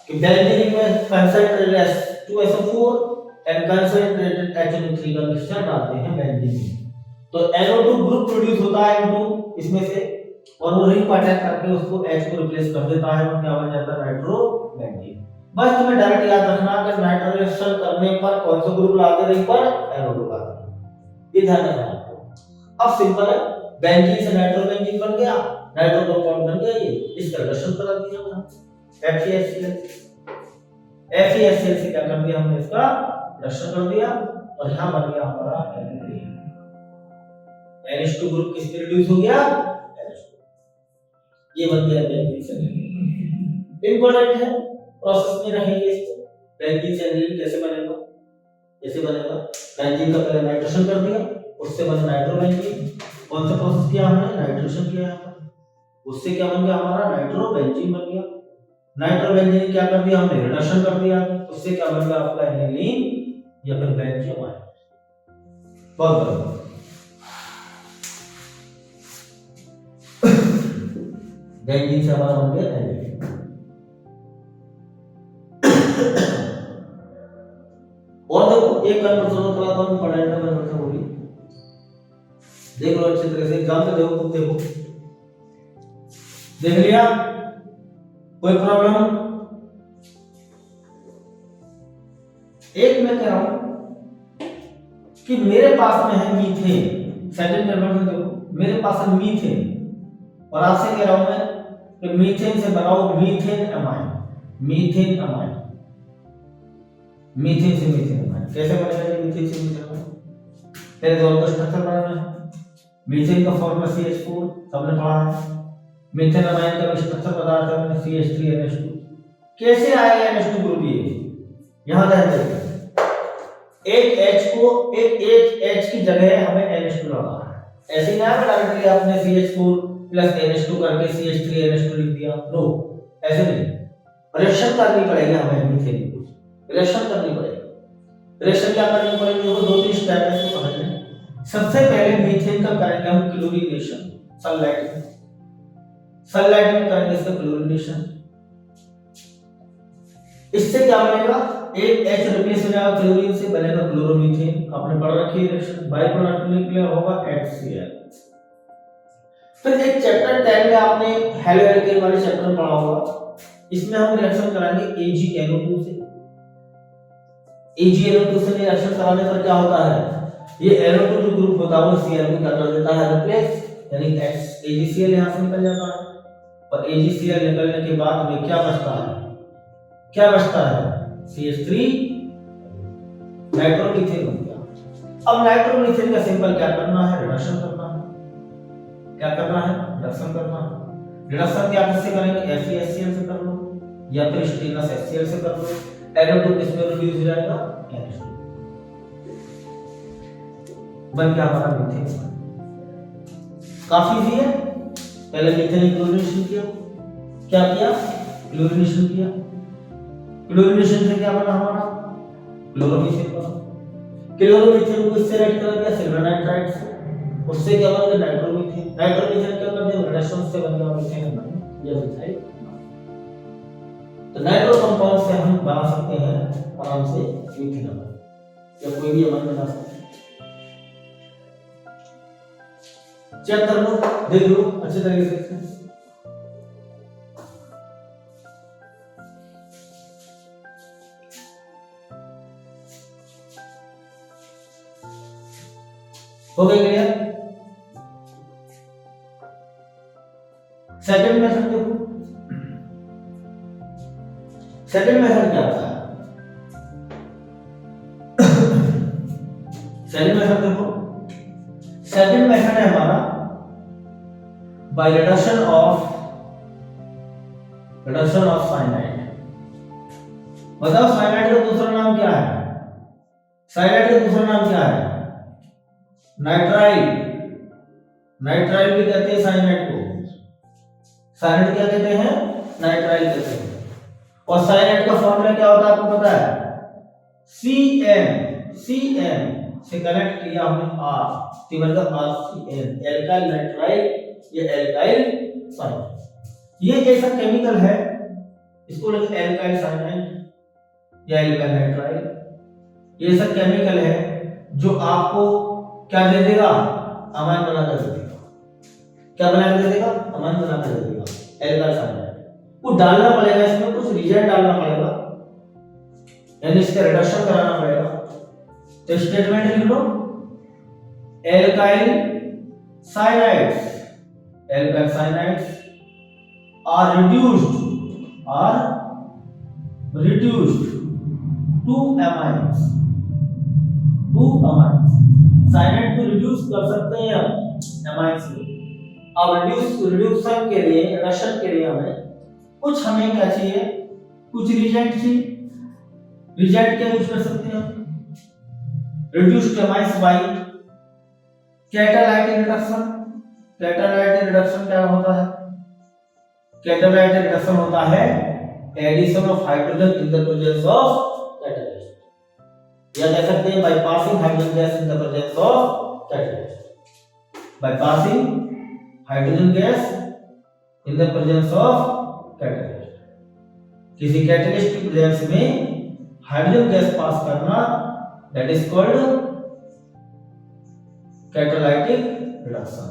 कि बेंजीन में concentrated H2SO4 and concentrated HNO3 का मिक्सचर डालते हैं बेंजीन में, तो NO2 ग्रुप प्रोड्यूस होता है N2 इसमें से, और वो रिंग पर अटैक करके उसको H को रिप्लेस कर देता है और क्या बन जाता है, नाइट्रोबेंजीन। बस तुम्हें डायरेक्ट याद रखना कि नाइट्रोजन करने पर कौन सा ग्रुप लाते रिंग पर, NO2 लाते हैं, ये ध्यान रखना आपको। अब सिंपल है, बेंजीन से नाइट्रोबेंजीन बन गया, नाइट्रो कंपाउंड बन गया, ये इसका रिडक्शन करा दिया हमने FeHCl। FeHCl से क्या कर दिया हमने, इसका रिडक्शन कर दिया और यहां बन गया हमारा NH2 ग्रुप किस पे रिड्यूस हो गया, ये बन गया बेंजीन से। इंपॉर्टेंट है, प्रोसेस में रहेंगे इसको। बेंजीन से एनिलीन कैसे बनेगा, कैसे बनेगा, बेंजीन का पहले नाइट्रेशन कर दिया, उससे बना नाइट्रोबेंजीन। कौन सा प्रोसेस किया हमने, नाइट्रेशन किया है, उससे क्या बन गया हमारा, नाइट्रोबेंजीन बन गया। नाइट्रोबेंजीन क्या कर दिया हमने, रिडक्शन कर दिया, उससे क्या बन गया आपका एनिलीन या फिर बेंजीन। बहुत बढ़िया। बेंजीन से हमारा बन गया एनिलीन। और देखो एक कन्वर्जन कराता हूं, पढ़ाई का कन्वर्जन होगी, देख लो अच्छी तरह से, एग्जाम में देखो, खुद देखो, देख लिया, कोई प्रॉब्लम। एक मैं कह रहा हूं कि मेरे पास में है मीथेन, सेकंड कन्वर्जन देखो, मेरे पास है मीथेन और आपसे कह रहा हूं मैं कि मीथेन से बनाओ methane amine, methane amine, methane से मीथेन अमाइन। कैसे बनेगा मीथेन से मीथेन अमाइन, पहले दोनों का स्ट्रक्चर बनाना है। मीथेन का फॉर्मूला CH4 सबने पढ़ा है, मीथेन अमाइन का भी स्ट्रक्चर बता था मैंने, CH3NH2। कैसे आएगा NH2 ग्रुप, ये यहां ध्यान दें, एक H को एक H की जगह हमें NH2 लगाना है। ऐसे ना डायरेक्टली आपने CH4 प्लस NH2 करके CH3NH2 लिख दिया, नो ऐसे नहीं, रिएक्शन करनी पड़ेगी हमें, मीथेन की रिएक्शन करनी पड़ेगी। रिएक्शन क्या करनी पड़ेगी, वो दो तीन स्टेप है, इसको समझ लें। सबसे पहले मीथेन का करेंगे हम क्लोरीनेशन, सनलाइट में, सनलाइट में करेंगे इसका क्लोरीनेशन। इससे क्या बनेगा, एक H रिप्लेस हो जाएगा क्लोरीन से, बनेगा क्लोरोमीथेन। आपने पढ़ रखी है रिएक्शन, बाय प्रोडक्ट निकलेगा होगा HCl। फिर एक चैप्टर 10 में आपने हैलोएल्केन वाले चैप्टर पढ़ा होगा, इसमें हम रिएक्शन कराएंगे AgNO2 से। AgNO2 से रिएक्शन कराने पर क्या होता है, ये NO2 जो ग्रुप होता है वो Cl में कर देता है रिप्लेस, यानी AgCl यहां से निकल जाता है। और AgCl निकलने के बाद में क्या बचता है, क्या बचता है, CH3 नाइट्रोमीथेन बन गया। अब नाइट्रोमीथेन का सिंपल क्या करना है, रिडक्शन करना है। क्या करना है, रिडक्शन करना है। रिडक्शन क्या किससे करेंगे, FeHCl से कर लो या फिर स्टेनलेस HCl से कर लो। NO2 किसमें रिड्यूस हो जाएगा, NH2 बन गया हमारा मीथेन। काफी इजी है। पहले मीथेन क्लोरीनेशन किया, क्या किया, क्लोरीनेशन किया, क्लोरीनेशन से क्या बना हमारा, क्लोरोमीथेन बना। क्लोरोमीथेन को इससे रेड कर दिया सिल्वर नाइट्राइड से, उससे क्या बन गया, नाइट्रोमीथेन। नाइट्रोमीथेन क्या कर दिया, रिडक्शन से बन गया मीथेन अमाइन या मिथाइल। तो नाइट्रो कंपाउंड से हम बना सकते हैं आराम से मीथेन अमाइन। या कोई भी अमाइन बना सकते हैं। चेक कर लो, देख लो अच्छे तरीके से। हो गया क्लियर? सेकंड मेथड देखो, सेकंड मेथड क्या होता है? सेकंड मेथड देखो, सेकंड मेथड है हमारा बाय रिडक्शन ऑफ साइनाइड। बताओ साइनाइड का दूसरा नाम क्या है? साइनाइड का दूसरा नाम क्या है? नाइट्राइल। नाइट्राइल भी कहते हैं साइनाइड को। साइनाइड क्या कहते हैं? नाइट्राइल कहते हैं। और साइनाइड का फॉर्मूला क्या होता है आपको पता है? CN से कनेक्ट किया हमने R, तो मतलब RCN, एल्काइल नाइट्राइल या एल्काइल साइनाइड। ये कैसा केमिकल है, इसको लगता है एल्काइल साइनाइड या एल्काइल नाइट्राइल। ये ऐसा केमिकल है जो आपको क्या दे देगा? अमाइन बना कर दे देगा। क्या बना कर दे देगा? अमाइन बना कर दे देगा, एल्काइल साइनाइड। वो डालना पड़ेगा, इसमें कुछ रिएजेंट डालना पड़ेगा, यानी इसका रिडक्शन कराना पड़ेगा। तो स्टेटमेंट लिख लो, alkyl cyanides are reduced to amines। Cyanide को रिड्यूस कर सकते हैं हम एमाइंस में। अब रिड्यूक्शन के लिए, रिडक्शन के लिए हमें क्या चाहिए? कुछ रिएजेंट चाहिए। रिएजेंट क्या यूज कर सकते हैं हम? Reduced amines by catalytic reduction. Catalytic reduction क्या होता है? कैटालाइटिक रिडक्शन होता है addition of hydrogen in the presence of catalyst, या कह सकते हैं by passing hydrogen gas in the presence of catalyst. By passing hydrogen gas in the presence of catalyst, किसी कैटालिस्ट की प्रेजेंस में हाइड्रोजन गैस पास करना, that is called catalytic reduction.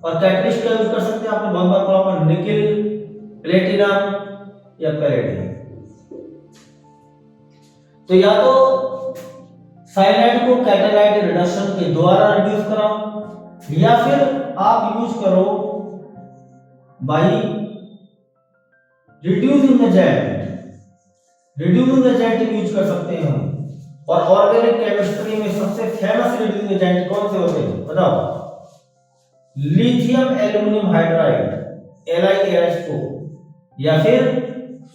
और catalyst क्या यूज कर सकते हैं? आपने बहुत बार पढ़ा होगा, निकेल, प्लेटिनम या पैलेडियम। तो या तो साइनाइड को कैटालाइटिक रिडक्शन के द्वारा रिड्यूस कराओ, या फिर आप यूज करो बाय रिड्यूसिंग एजेंट यूज कर सकते हैं हम। और ऑर्गेनिक केमिस्ट्री में सबसे फेमस रिड्यूसिंग एजेंट कौन से होते हैं बताओ? लिथियम एल्युमिनियम हाइड्राइड LiAH2, या फिर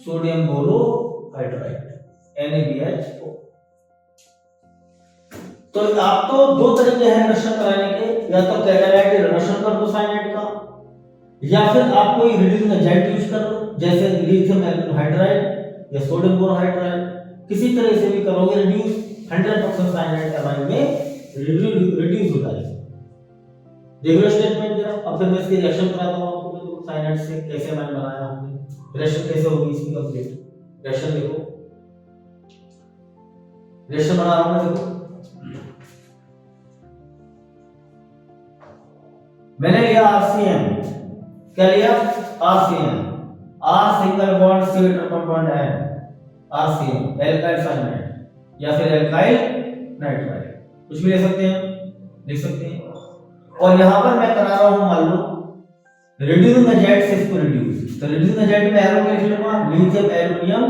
सोडियम बोरोहाइड्राइड NaBH4। तो आप तो दो तरीके हैं रिडक्शन कराने के, या तो कैटालाइटिक रिडक्शन कर दो साइनाइड का, या फिर आप कोई रिड्यूसिंग एजेंट यूज कर लो, जैसे लिथियम एल्युमिनियम हाइड्राइड या सोडियम बोरोहाइड्राइड। किसी तरह से भी करोगे रिड्यूस, 100% साइनाइड एमाइन में रिड्यूस हो जाएगा। देखो स्टेटमेंट जरा, अब फिर मैं इसकी रिएक्शन कराता हूं आपको कि साइनाइड से कैसे एमाइन बनाया हमने, रिएक्शन कैसे होगी इसकी कंप्लीट। रिएक्शन देखो, रिएक्शन बना रहा हूं मैं, देखो मैंने लिया RCN। क्या लिया? RCN, R single bond C triple bond है, RCN एल्काइल साइनाइड या फिर एल्काइल नाइट्राइड, कुछ भी ले सकते हैं, लिख सकते हैं। और यहां पर मैं करा रहा हूं मान लो रिड्यूसिंग एजेंट से इसको रिड्यूस, तो रिड्यूसिंग एजेंट में एरो में लिख लूंगा लिथियम एल्युमिनियम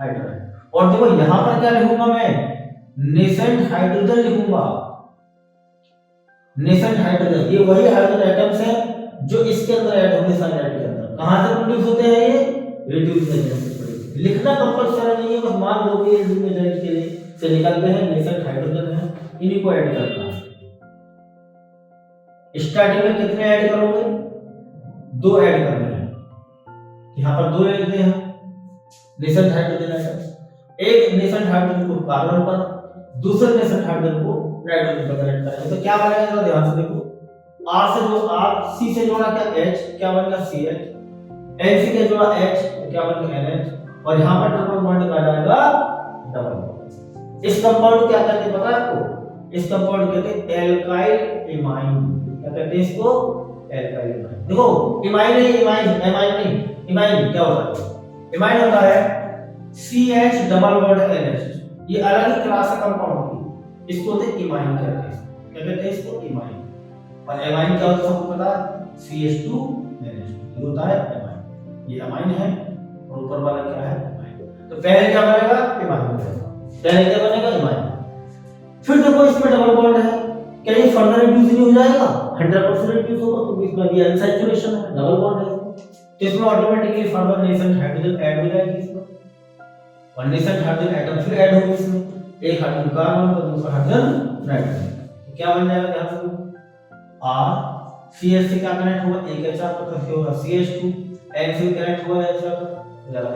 हाइड्राइड। और देखो यहां पर क्या लिखूंगा मैं? नेसेंट हाइड्रोजन लिखूंगा। नेसेंट हाइड्रोजन, ये वही हाइड्रोजन एटम्स हैं जो इसके अंदर ऐड होंगे साइनाइड के अंदर। कहां से प्रोड्यूस होते हैं ये? रिड्यूसिंग एजेंट से प्रोड्यूस। लिखना कंपल्सरी नहीं है, बस मान लो कि रिड्यूसिंग एजेंट के लिए से निकलते हैं नेसेंट हाइड्रोजन है, इन्हीं को ऐड करना है। स्टार्टिंग में कितने ऐड करोगे? 2 ऐड करने हैं, यहां पर 2 लेते हैं नेसेंट हाइड्रोजन एटम। एक नेसेंट हाइड्रोजन को कार्बन पर, दूसरे नेसेंट हाइड्रोजन को नाइट्रोजन पर कनेक्ट करेंगे, तो क्या बनेगा जरा ध्यान से देखो। R से जो R, C से जोड़ा क्या H, क्या बनेगा CH, N से जोड़ा H, क्या बनेगा NH, और यहां पर ट्रिपल बॉन्ड आ जाएगा डबल बॉन्ड। इस कंपाउंड क्या कहते हैं पता है आपको? इस कंपाउंड कहते हैं एल्काइल इमाइन। क्या कहते हैं इसको? Alkyl imine. देखो इमाइन नहीं, इमाइन एमाइन नहीं, इमाइन क्या होता है? इमाइन होता है CH डबल बॉन्ड NH, ये अलग ही क्लास है कंपाउंड की, इसको बोलते हैं इमाइन कहते हैं। क्या कहते हैं इसको? इमाइन। और एमाइन क्या होता है सबको पता है? CH2NH, ये होता है एमाइन। ये अमाइन है और ऊपर वाला क्या है? इमाइन। तो पहले क्या बनेगा? इमाइन बनेगा। पहले क्या बनेगा? इमाइन। फिर देखो इसमें डबल बॉन्ड है, क्या ये फर्दर रिड्यूस नहीं हो जाएगा? 100% रिड्यूस होगा, तो इसमें भी अनसैचुरेशन है, डबल बॉन्ड है, तो इसमें automatically further nascent hydrogen add हो जाएगी इसमें, और नेसेंट हाइड्रोजन एटम फिर ऐड होगी इसमें, एक हाइड्रोजन कार्बन तो दूसरा हाइड्रोजन नाइट्रोजन। तो क्या बन जाएगा? ध्यान से R CH से क्या कनेक्ट होगा? एक HR तो कैसे होगा? CH2 N से कनेक्ट होगा HR तो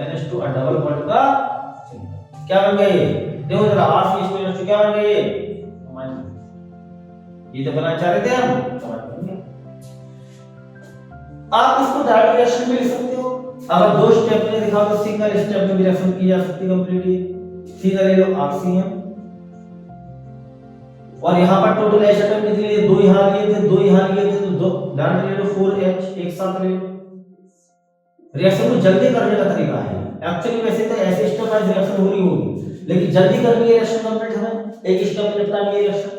NH2 और डबल बॉन्ड का क्या बन गया ये? देखो जरा R CH2 NH2 क्या बन गया ये तो बनाना चाह रहे थे हम, समझ गए। आप इसको डायरेक्ट रिएक्शन में लिख सकते हो, अगर दो स्टेप में दिखाओ तो सिंगल स्टेप में भी रिएक्शन की जा सकती है कंप्लीटली। सीधा ले लो RCM, और यहाँ पर टोटल H एटम कितने लिए? दो यहाँ लिए थे, दो यहाँ लिए थे, तो दो डायरेक्ट ले लो 4H एक साथ ले लो। रिएक्शन को जल्दी करने का तरीका है एक्चुअली, वैसे तो ऐसे स्टेप वाइज रिएक्शन हो रही होगी, लेकिन जल्दी करनी है रिएक्शन कंप्लीट हमें, एक स्टेप में निपटानी है रिएक्शन,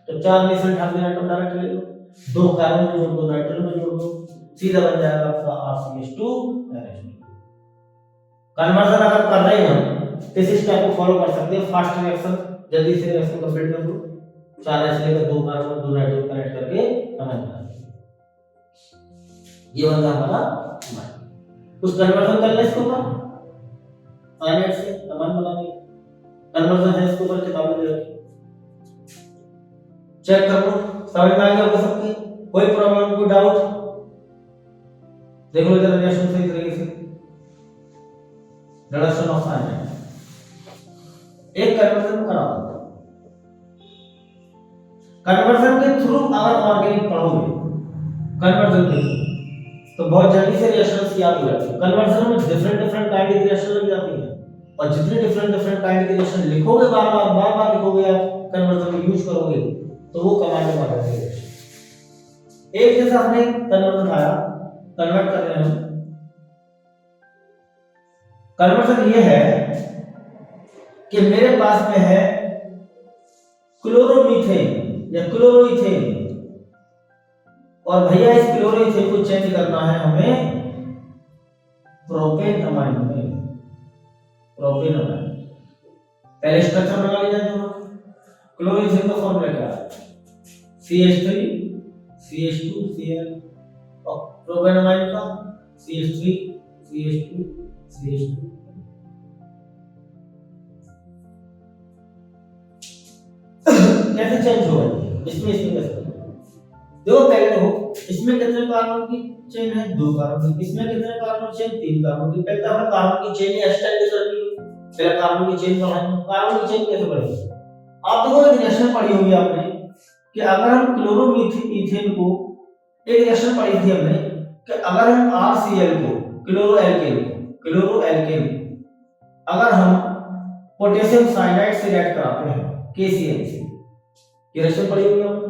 तो 4 नेसेंट हाइड्रोजन एटम डायरेक्ट ले लो, 2 कार्बन में जोड़ दो, नाइट्रोजन में जोड़ दो, सीधा बन जाएगा आपका RCH2 NH2। कन्वर्जन अगर कर रहे हैं हम तो इस स्टेप को फॉलो कर सकते हैं, फास्ट रिएक्शन, जल्दी से रिएक्शन कंप्लीट कर दो, 4H लेकर 2 कार्बन 2 नाइट्रोजन कनेक्ट करके हमें ये बन गया हमारा इमाइन। कुछ कन्वर्जन कर ले इसको ऊपर फाइनाइट से इमाइन बनाने, कन्वर्जन है इसको ऊपर किताबें दे रखी, चेक कर लो, समझ में आ गया होगा सबके? कोई प्रॉब्लम, कोई डाउट? देख लो जरा रिएक्शन सही तरीके से, रिडक्शन ऑफ फाइनाइट एक कन्वर्जन करा दो। कन्वर्जन के थ्रू अगर ऑर्गेनिक पढ़ोगे, कन्वर्जन के थ्रू तो बहुत जल्दी से रिएक्शंस याद हो जाती है। कन्वर्जन में डिफरेंट काइंड की रिएक्शन लग जाती है, और जितने डिफरेंट काइंड की रिएक्शन लिखोगे, बार बार लिखोगे आप, कन्वर्जन में यूज करोगे, तो वो कमांड में आ जाएगा। एक जैसा हमने कन्वर्जन आया, कन्वर्ट कर रहे हैं हम। कन्वर्जन ये है कि मेरे पास में है क्लोरोमीथेन या क्लोरोइथेन, और भैया इस क्लोरोइथेन को चेंज करना है हमें प्रोपेन अमाइन में, प्रोपेन अमाइन। पहले स्ट्रक्चर बना लीजिए। जो क्लोरोइथेन का फॉर्मूला क्या है? CH3 CH2 Cl, और प्रोपेन अमाइन का CH3 CH2 CH2। कैसे चेंज होगा इसमें कैसे? देखो पहले देखो इसमें कितने कार्बन की चेन है? 2 कार्बन की। इसमें कितने कार्बन चेन? 3 कार्बन की। पहले हमें कार्बन की चेन एक्सटेंड करनी है, पहले कार्बन की चेन बढ़ाएंगे। कार्बन की चेन कैसे बढ़ेगी? आप देखो एक रिएक्शन पढ़ी होगी आपने कि अगर हम क्लोरोमीथेन को, एक रिएक्शन पढ़ी थी हमने कि अगर हम RCl को, क्लोरोएल्केन अगर हम पोटेशियम साइनाइड से रिएक्ट कराते हैं KCl से, ये रिएक्शन पढ़ी होगी आपने।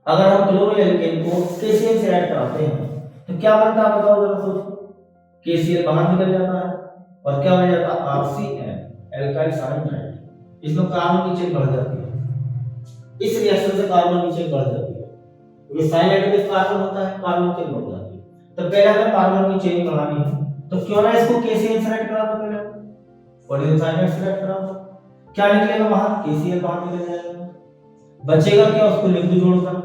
अगर हम क्लोरोएल्केन को KCl से ऐड कराते हैं तो क्या बनता है बताओ जरा सोचो? KCl बाहर निकल जाता है और क्या बन जाता है? RCN, alkyl cyanide. इसमें कार्बन की चेन बढ़ जाती है, इस रिएक्शन से कार्बन की चेन बढ़ जाती है, क्योंकि साइनाइड में कार्बन होता है, कार्बन की चेन बढ़ जाती है। तो पहले हमें कार्बन की चेन बढ़ानी है, तो क्यों ना इसको KCl से ऐड करा दो, पहले पोटेशियम साइनाइड से ऐड करा दो। क्या निकलेगा बाहर? KCl बाहर निकल जाएगा, बचेगा क्या? उसको लिख दो जोड़कर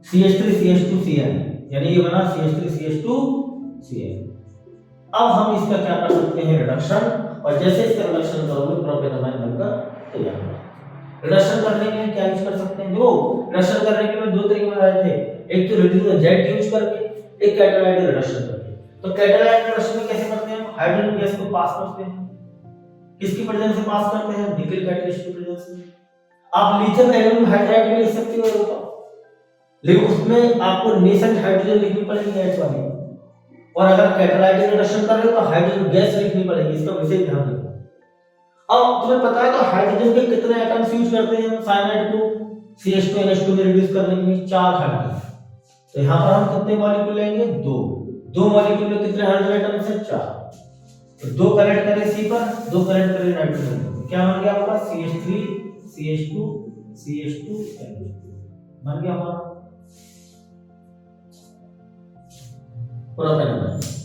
CH3 CH2 Cl, यानी ये बना CH3 CH2 Cl। अब हम इसका क्या कर सकते हैं? रिडक्शन, और जैसे इसका रिडक्शन करोगे प्रोपेन अमाइन बनकर तैयार होगा। रिडक्शन करने के लिए क्या यूज कर सकते हैं? देखो रिडक्शन करने के लिए 2 तरीके बताए थे, एक तो रिड्यूस जेट यूज करके, एक कैटालाइट रिडक्शन करके। तो कैटालाइट रिडक्शन में कैसे करते हैं? हाइड्रोजन गैस को पास करते हैं, किसकी प्रेजेंस से पास करते हैं? निकल कैटलिस्ट की प्रेजेंस में। आप लिथियम एल्यूमिनियम हाइड्राइड भी लिख सकते हो, लेकिन उसमें आपको नेसेंट हाइड्रोजन लिखनी पड़ेगी गैस वाली, और अगर कैटालाइट रिडक्शन कर रहे हो तो हाइड्रोजन गैस लिखनी पड़ेगी, इसका विशेष ध्यान रखो। अब तुम्हें पता है तो हाइड्रोजन के कितने एटम्स यूज करते हैं हम साइनाइड को CH2 NH2 में रिड्यूस करने के लिए? 4 हाइड्रोजन। तो यहाँ पर हम कितने मॉलिक्यूल लेंगे? 2 मॉलिक्यूल में कितने हाइड्रोजन एटम्स हैं? 4। तो 2 कनेक्ट करें C पर, 2 कनेक्ट करें नाइट्रोजन पर, क्या बन गया आपका? CH3 CH2 CH2 NH2 बन गया हमारा प्रोपेन।